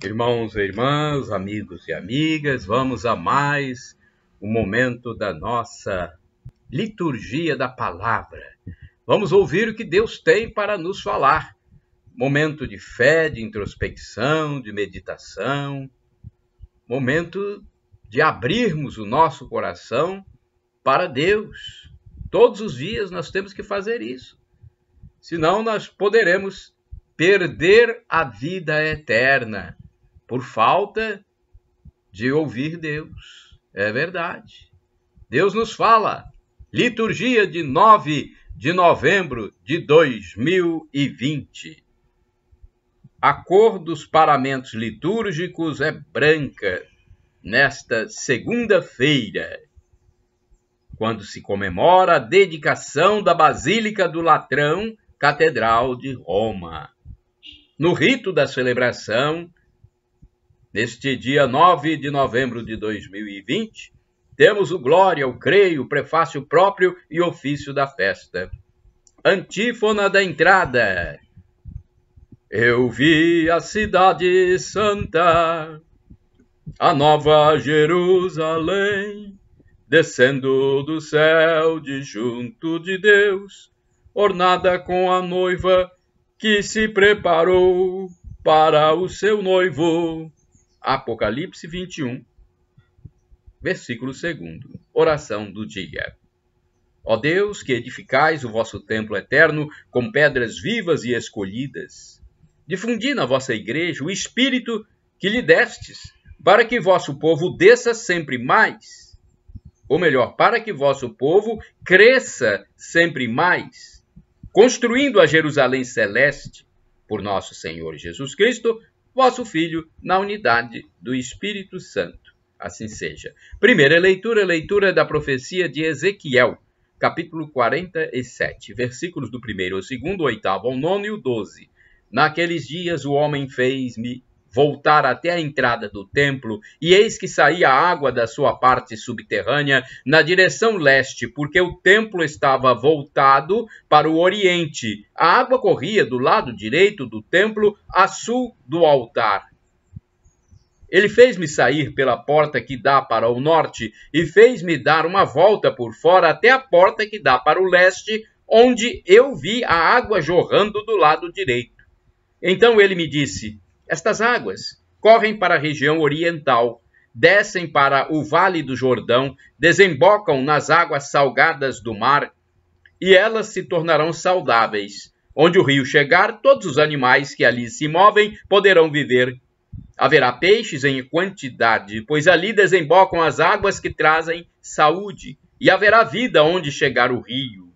Irmãos e irmãs, amigos e amigas, vamos a mais um momento da nossa liturgia da palavra. Vamos ouvir o que Deus tem para nos falar. Momento de fé, de introspecção, de meditação. Momento de abrirmos o nosso coração para Deus. Todos os dias nós temos que fazer isso. Senão nós poderemos perder a vida eterna por falta de ouvir Deus. É verdade. Deus nos fala. Liturgia de 9 de novembro de 2020. A cor dos paramentos litúrgicos é branca nesta segunda-feira, quando se comemora a dedicação da Basílica do Latrão, Catedral de Roma. No rito da celebração, neste dia 9 de novembro de 2020, temos o Glória, o Creio, o prefácio próprio e ofício da festa. Antífona da entrada. Eu vi a cidade santa, a nova Jerusalém, descendo do céu de junto de Deus, ornada com a noiva que se preparou para o seu noivo. Apocalipse 21, versículo 2º, oração do dia. Ó Deus, que edificais o vosso templo eterno com pedras vivas e escolhidas, difundi na vossa igreja o Espírito que lhe destes, para que vosso povo desça sempre mais, ou melhor, para que vosso povo cresça sempre mais, construindo a Jerusalém celeste, por nosso Senhor Jesus Cristo, vosso Filho, na unidade do Espírito Santo. Assim seja. Primeira leitura, leitura da profecia de Ezequiel, capítulo 47, versículos do 1º ao 2º, 8º ao 9º e o 12. Naqueles dias o homem fez-me voltar até a entrada do templo, e eis que saía água da sua parte subterrânea na direção leste, porque o templo estava voltado para o oriente. A água corria do lado direito do templo, a sul do altar. Ele fez-me sair pela porta que dá para o norte, e fez-me dar uma volta por fora até a porta que dá para o leste, onde eu vi a água jorrando do lado direito. Então ele me disse: estas águas correm para a região oriental, descem para o Vale do Jordão, desembocam nas águas salgadas do mar, e elas se tornarão saudáveis. Onde o rio chegar, todos os animais que ali se movem poderão viver. Haverá peixes em quantidade, pois ali desembocam as águas que trazem saúde, e haverá vida onde chegar o rio.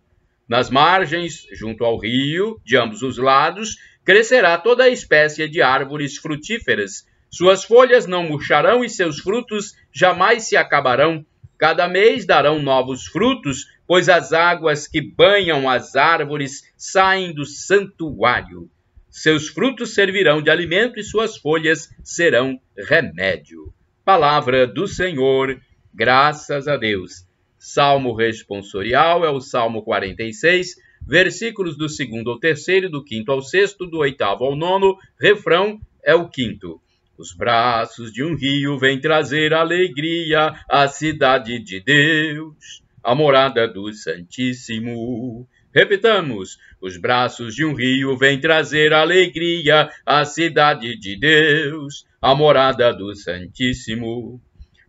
Nas margens, junto ao rio, de ambos os lados, crescerá toda a espécie de árvores frutíferas. Suas folhas não murcharão e seus frutos jamais se acabarão. Cada mês darão novos frutos, pois as águas que banham as árvores saem do santuário. Seus frutos servirão de alimento e suas folhas serão remédio. Palavra do Senhor, graças a Deus. Salmo responsorial é o Salmo 46, versículos do 2º ao 3º, do 5º ao 6º, do 8º ao 9º, refrão é o 5º. Os braços de um rio vêm trazer alegria à cidade de Deus, a morada do Santíssimo. Repitamos, os braços de um rio vêm trazer alegria à cidade de Deus, a morada do Santíssimo.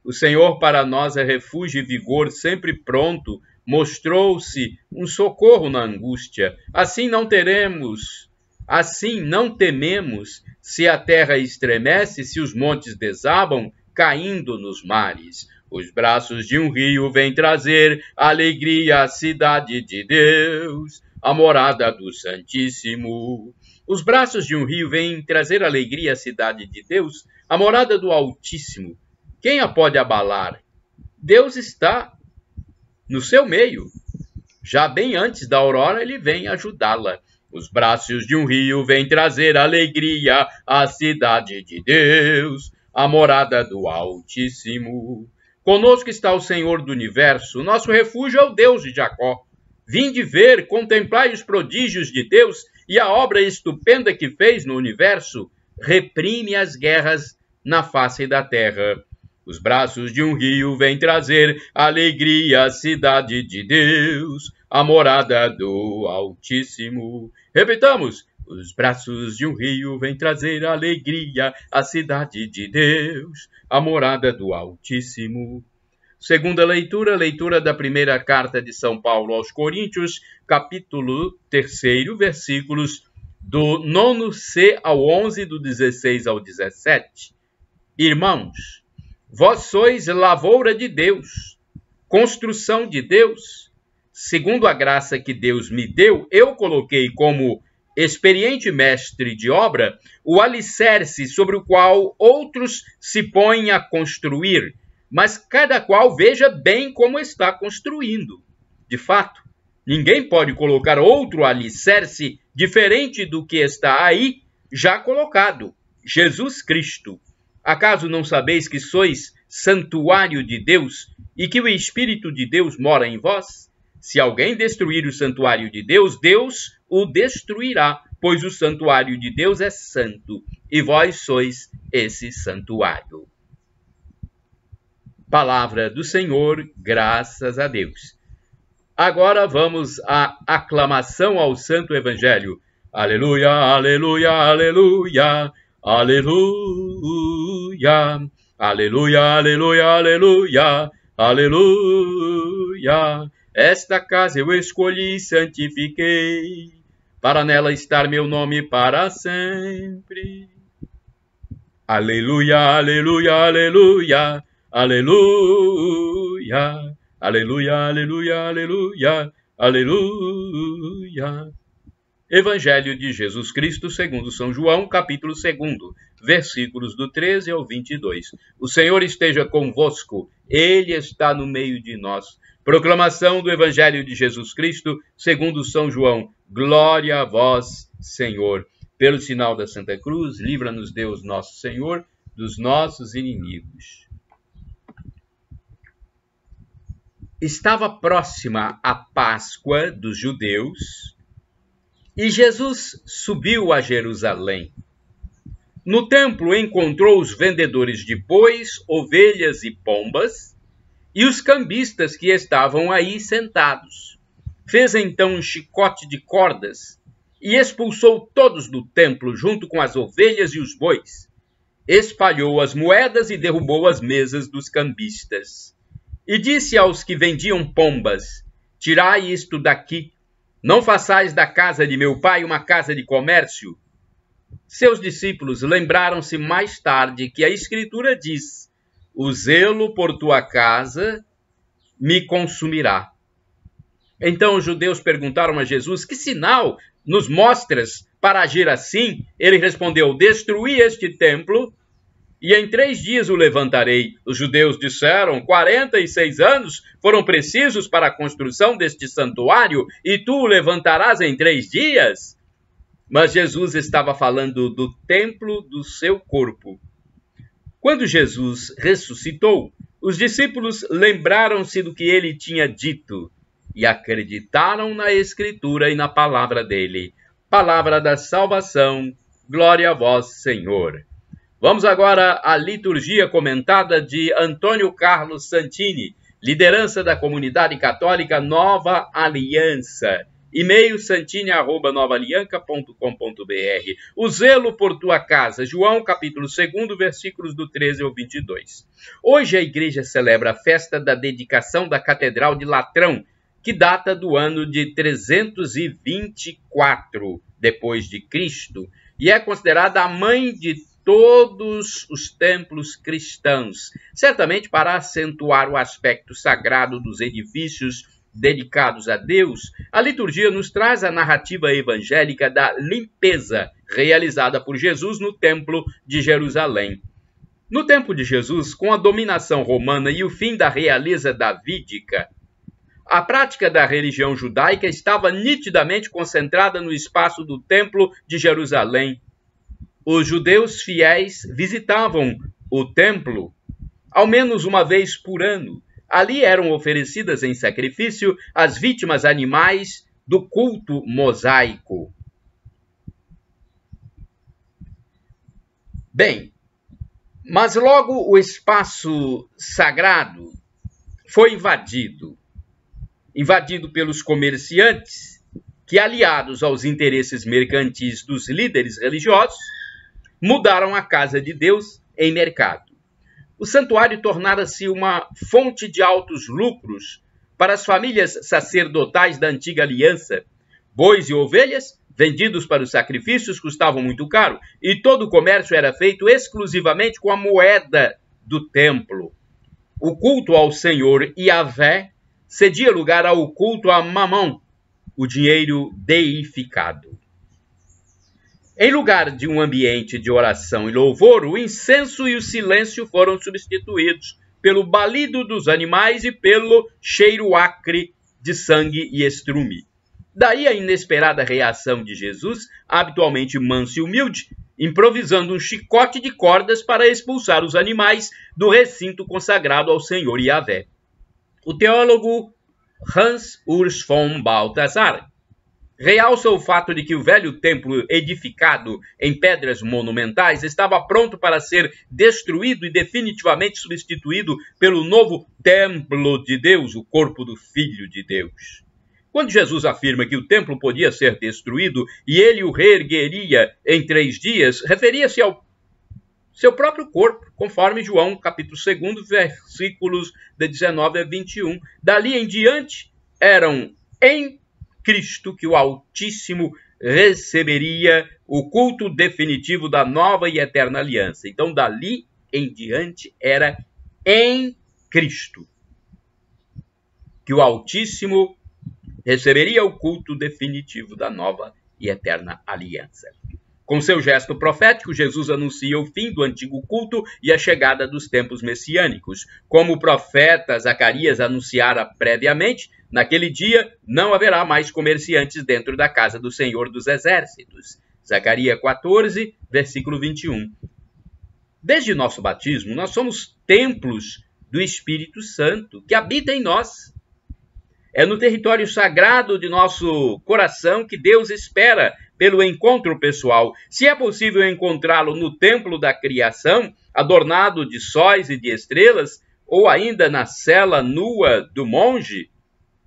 O Senhor para nós é refúgio e vigor, sempre pronto, mostrou-se um socorro na angústia. Assim não tememos, se a terra estremece, se os montes desabam, caindo nos mares. Os braços de um rio vêm trazer alegria à cidade de Deus, a morada do Santíssimo. Os braços de um rio vêm trazer alegria à cidade de Deus, a morada do Altíssimo. Quem a pode abalar? Deus está no seu meio. Já bem antes da aurora, ele vem ajudá-la. Os braços de um rio vêm trazer alegria à cidade de Deus, a morada do Altíssimo. Conosco está o Senhor do Universo, nosso refúgio é o Deus de Jacó. Vinde ver, contemplai os prodígios de Deus e a obra estupenda que fez no universo. reprime as guerras na face da terra. Os braços de um rio vêm trazer alegria à cidade de Deus, a morada do Altíssimo. Repitamos. Os braços de um rio vêm trazer alegria à cidade de Deus, a morada do Altíssimo. Segunda leitura, leitura da primeira carta de São Paulo aos Coríntios, capítulo 3, versículos do 9c ao 11, do 16 ao 17. Irmãos, vós sois lavoura de Deus, construção de Deus. Segundo a graça que Deus me deu, eu coloquei como experiente mestre de obra o alicerce sobre o qual outros se põem a construir, mas cada qual veja bem como está construindo. De fato, ninguém pode colocar outro alicerce diferente do que está aí já colocado, Jesus Cristo. Acaso não sabeis que sois santuário de Deus e que o Espírito de Deus mora em vós? Se alguém destruir o santuário de Deus, Deus o destruirá, pois o santuário de Deus é santo, e vós sois esse santuário. Palavra do Senhor, graças a Deus. Agora vamos à aclamação ao Santo Evangelho. Aleluia, aleluia, aleluia, aleluia, aleluia, aleluia, aleluia, aleluia. Esta casa eu escolhi e santifiquei, para nela estar meu nome para sempre. Aleluia, aleluia, aleluia, aleluia, aleluia, aleluia, aleluia, aleluia. Evangelho de Jesus Cristo segundo São João, capítulo 2, versículos do 13 ao 22. O Senhor esteja convosco, Ele está no meio de nós. Proclamação do Evangelho de Jesus Cristo, segundo São João. Glória a vós, Senhor. Pelo sinal da Santa Cruz, livra-nos Deus nosso Senhor dos nossos inimigos. Estava próxima a Páscoa dos judeus e Jesus subiu a Jerusalém. No templo encontrou os vendedores de bois, ovelhas e pombas, e os cambistas que estavam aí sentados. Fez então um chicote de cordas e expulsou todos do templo junto com as ovelhas e os bois. Espalhou as moedas e derrubou as mesas dos cambistas. E disse aos que vendiam pombas: tirai isto daqui, não façais da casa de meu pai uma casa de comércio. Seus discípulos lembraram-se mais tarde que a Escritura diz: o zelo por tua casa me consumirá. Então os judeus perguntaram a Jesus: que sinal nos mostras para agir assim? Ele respondeu: destruí este templo e em 3 dias o levantarei. Os judeus disseram: 46 anos foram precisos para a construção deste santuário e tu o levantarás em 3 dias? Mas Jesus estava falando do templo do seu corpo. Quando Jesus ressuscitou, os discípulos lembraram-se do que ele tinha dito e acreditaram na Escritura e na palavra dele. Palavra da salvação, glória a vós, Senhor. Vamos agora à liturgia comentada de Antônio Carlos Santini, liderança da comunidade católica Nova Aliança. E-mail santini@novaalianca.com.br. O zelo por tua casa, João capítulo 2, versículos do 13 ao 22. Hoje a igreja celebra a festa da dedicação da Catedral de Latrão, que data do ano de 324 depois de Cristo, e é considerada a mãe de todos os templos cristãos, certamente para acentuar o aspecto sagrado dos edifícios dedicados a Deus. A liturgia nos traz a narrativa evangélica da limpeza realizada por Jesus no Templo de Jerusalém. No tempo de Jesus, com a dominação romana e o fim da realeza davídica, a prática da religião judaica estava nitidamente concentrada no espaço do Templo de Jerusalém. Os judeus fiéis visitavam o templo ao menos uma vez por ano. Ali eram oferecidas em sacrifício as vítimas animais do culto mosaico. Bem, mas logo o espaço sagrado foi invadido pelos comerciantes que, aliados aos interesses mercantis dos líderes religiosos, mudaram a casa de Deus em mercado. O santuário tornara-se uma fonte de altos lucros para as famílias sacerdotais da antiga aliança. Bois e ovelhas, vendidos para os sacrifícios, custavam muito caro, e todo o comércio era feito exclusivamente com a moeda do templo. O culto ao Senhor Yahvé cedia lugar ao culto a Mamon, o dinheiro deificado. Em lugar de um ambiente de oração e louvor, o incenso e o silêncio foram substituídos pelo balido dos animais e pelo cheiro acre de sangue e estrume. Daí a inesperada reação de Jesus, habitualmente manso e humilde, improvisando um chicote de cordas para expulsar os animais do recinto consagrado ao Senhor Yahvé. O teólogo Hans Urs von Balthasar realça o fato de que o velho templo edificado em pedras monumentais estava pronto para ser destruído e definitivamente substituído pelo novo templo de Deus, o corpo do Filho de Deus. Quando Jesus afirma que o templo podia ser destruído e ele o reergueria em 3 dias, referia-se ao seu próprio corpo, conforme João, capítulo 2, versículos de 19 a 21. Dali em diante, eram em Cristo que o Altíssimo receberia o culto definitivo da nova e eterna aliança. Então, dali em diante, era em Cristo que o Altíssimo receberia o culto definitivo da nova e eterna aliança. Com seu gesto profético, Jesus anuncia o fim do antigo culto e a chegada dos tempos messiânicos. Como o profeta Zacarias anunciara previamente, naquele dia não haverá mais comerciantes dentro da casa do Senhor dos Exércitos. Zacarias 14, versículo 21. Desde nosso batismo, nós somos templos do Espírito Santo, que habita em nós. É no território sagrado de nosso coração que Deus espera pelo encontro pessoal. Se é possível encontrá-lo no templo da criação, adornado de sóis e de estrelas, ou ainda na cela nua do monge,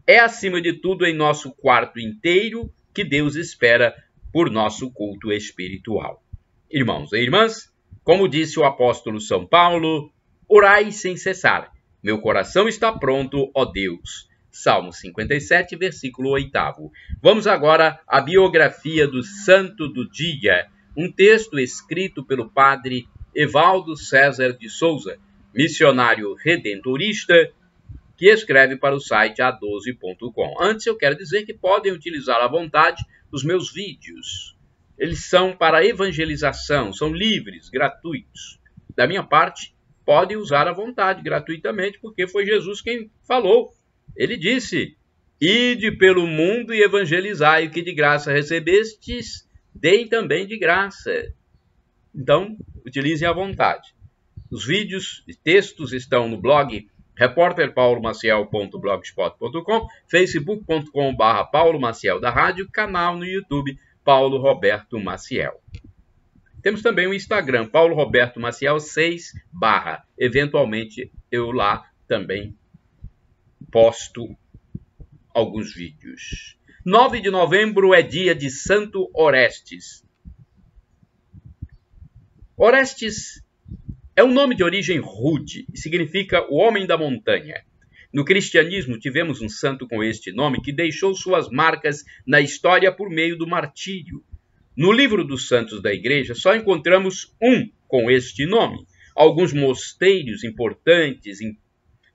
é acima de tudo em nosso quarto inteiro que Deus espera por nosso culto espiritual. Irmãos e irmãs, como disse o apóstolo São Paulo, orai sem cessar. Meu coração está pronto, ó Deus. Salmo 57, versículo 8. Vamos agora à biografia do Santo do Dia, um texto escrito pelo padre Evaldo César de Souza, missionário redentorista, que escreve para o site a12.com. Antes, eu quero dizer que podem utilizar à vontade os meus vídeos. Eles são para evangelização, são livres, gratuitos. Da minha parte, podem usar à vontade, gratuitamente, porque foi Jesus quem falou. Ele disse, ide pelo mundo e evangelizai, o que de graça recebestes, deem também de graça. Então, utilizem à vontade. Os vídeos e textos estão no blog repórterpaulomaciel.blogspot.com, facebook.com/Paulo Maciel da Rádio, canal no YouTube Paulo Roberto Maciel. Temos também o Instagram, Paulo Roberto Maciel 6/. Eventualmente eu lá também posto alguns vídeos. 9 de novembro é dia de Santo Orestes. Orestes é um nome de origem rude e significa o homem da montanha. No cristianismo tivemos um santo com este nome que deixou suas marcas na história por meio do martírio. No livro dos santos da igreja só encontramos um com este nome. Alguns mosteiros importantes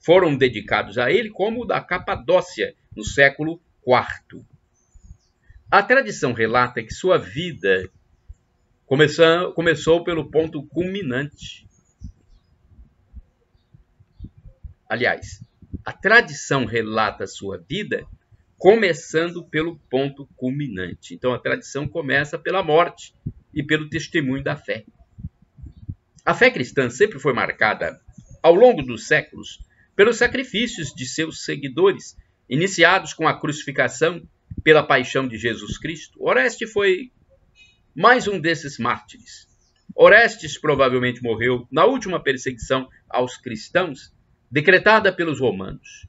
foram dedicados a ele, como o da Capadócia, no século IV. A tradição relata que sua vida começou pelo ponto culminante. Aliás, a tradição relata sua vida começando pelo ponto culminante. Então, a tradição começa pela morte e pelo testemunho da fé. A fé cristã sempre foi marcada, ao longo dos séculos, pelos sacrifícios de seus seguidores, iniciados com a crucificação pela paixão de Jesus Cristo. Oreste foi mais um desses mártires. Orestes provavelmente morreu na última perseguição aos cristãos, decretada pelos romanos.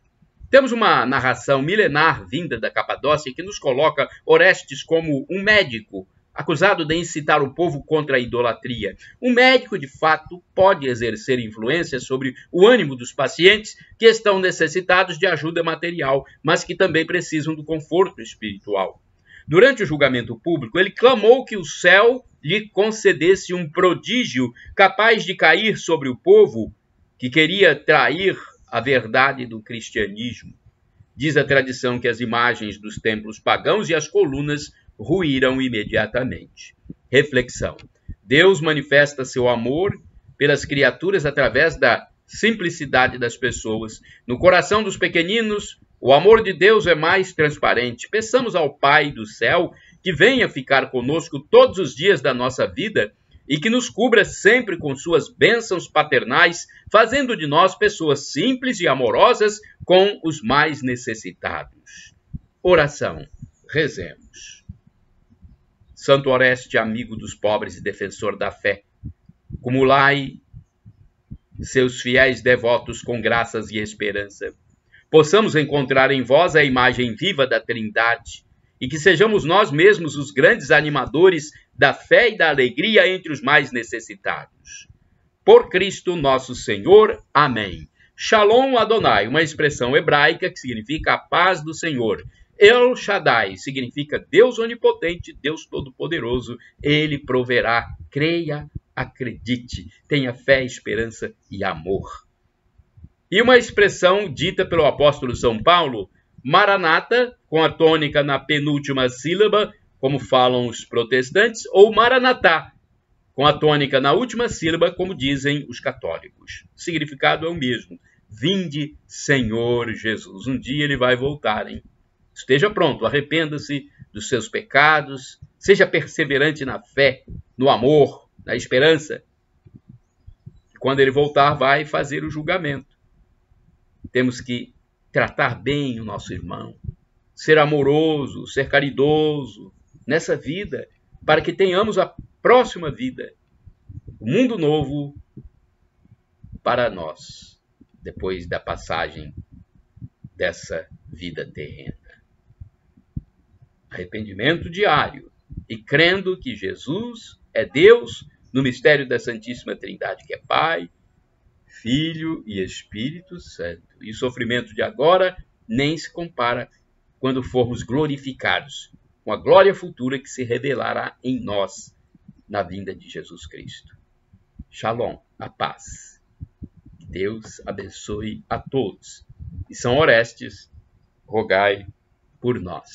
Temos uma narração milenar vinda da Capadócia que nos coloca Orestes como um médico acusado de incitar o povo contra a idolatria. Um médico, de fato, pode exercer influência sobre o ânimo dos pacientes que estão necessitados de ajuda material, mas que também precisam do conforto espiritual. Durante o julgamento público, ele clamou que o céu lhe concedesse um prodígio capaz de cair sobre o povo que queria trair a verdade do cristianismo. Diz a tradição que as imagens dos templos pagãos e as colunas ruíram imediatamente. Reflexão. Deus manifesta seu amor pelas criaturas através da simplicidade das pessoas. No coração dos pequeninos, o amor de Deus é mais transparente. Peçamos ao Pai do céu que venha ficar conosco todos os dias da nossa vida e que nos cubra sempre com suas bênçãos paternais, fazendo de nós pessoas simples e amorosas com os mais necessitados. Oração. Rezemos. Santo Oreste, amigo dos pobres e defensor da fé, cumulai seus fiéis devotos com graças e esperança. Possamos encontrar em vós a imagem viva da Trindade e que sejamos nós mesmos os grandes animadores da fé e da alegria entre os mais necessitados. Por Cristo nosso Senhor. Amém. Shalom Adonai, uma expressão hebraica que significa a paz do Senhor. El Shaddai significa Deus onipotente, Deus todo-poderoso. Ele proverá. Creia, acredite, tenha fé, esperança e amor. E uma expressão dita pelo apóstolo São Paulo, Maranata, com a tônica na penúltima sílaba, como falam os protestantes, ou Maranatá, com a tônica na última sílaba, como dizem os católicos. O significado é o mesmo. Vinde, Senhor Jesus. Um dia ele vai voltar, hein? Esteja pronto, arrependa-se dos seus pecados, seja perseverante na fé, no amor, na esperança. Quando ele voltar, vai fazer o julgamento. Temos que tratar bem o nosso irmão, ser amoroso, ser caridoso nessa vida, para que tenhamos a próxima vida, o mundo novo para nós, depois da passagem dessa vida terrena. Arrependimento diário e crendo que Jesus é Deus no mistério da Santíssima Trindade, que é Pai, Filho e Espírito Santo. E o sofrimento de agora nem se compara quando formos glorificados com a glória futura que se revelará em nós na vinda de Jesus Cristo. Shalom, a paz. Deus abençoe a todos. E São Orestes, rogai por nós.